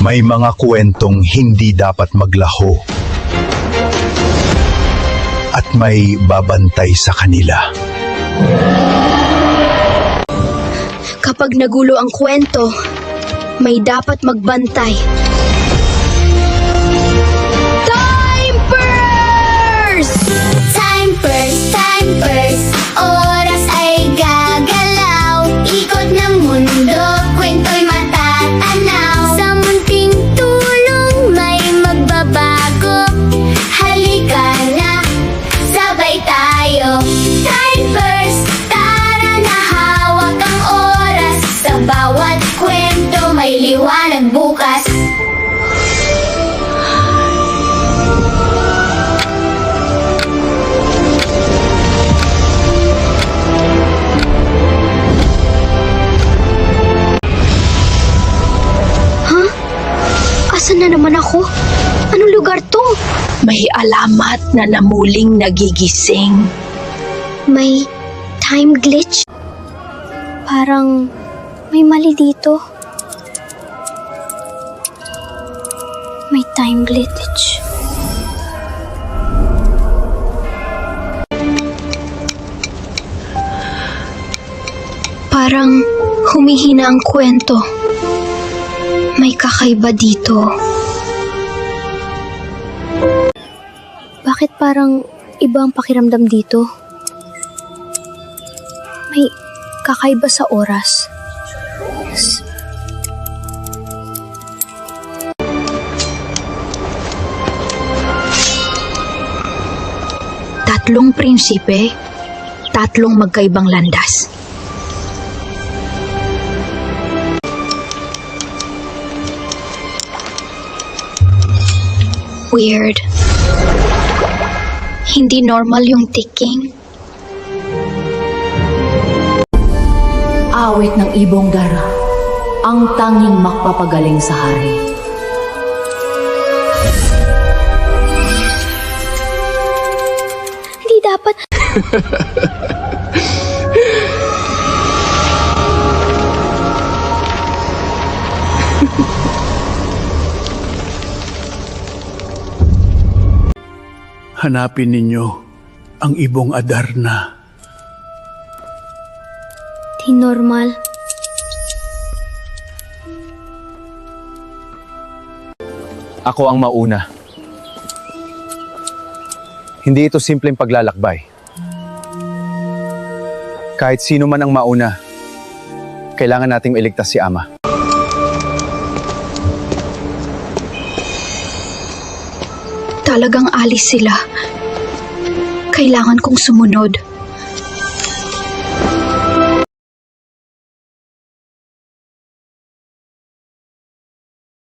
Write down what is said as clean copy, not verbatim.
May mga kwentong hindi dapat maglaho at may babantay sa kanila. Kapag nagulo ang kwento, may dapat magbantay. Time Purse! Time Purse, oras ay gagalaw. Ikot ng mundo, kwento'y matatanaw. Sa munting tulong may magbabago. Halika na, sabay tayo. Time Purse, tara na, hawak ang oras. Sa bawat kwento may liwanag bukas. Asan na naman ako? Anong lugar to? May alamat na namuling nagigising. May time glitch? Parang may mali dito. May time glitch. Parang humihina ang kwento. May kakaiba dito. Bakit parang iba ang pakiramdam dito? May kakaiba sa oras. Tatlong prinsipe, tatlong magkaibang landas. Weird. Hindi normal yung ticking. Awit ng ibong dara, ang tanging makpapagaling sa hari. Hindi dapat. Hanapin ninyo ang ibong Adarna. Di normal. Ako ang mauna. Hindi ito simpleng paglalakbay. Kahit sino man ang mauna, kailangan nating iligtas si Ama. Talagang alis sila. Kailangan kong sumunod.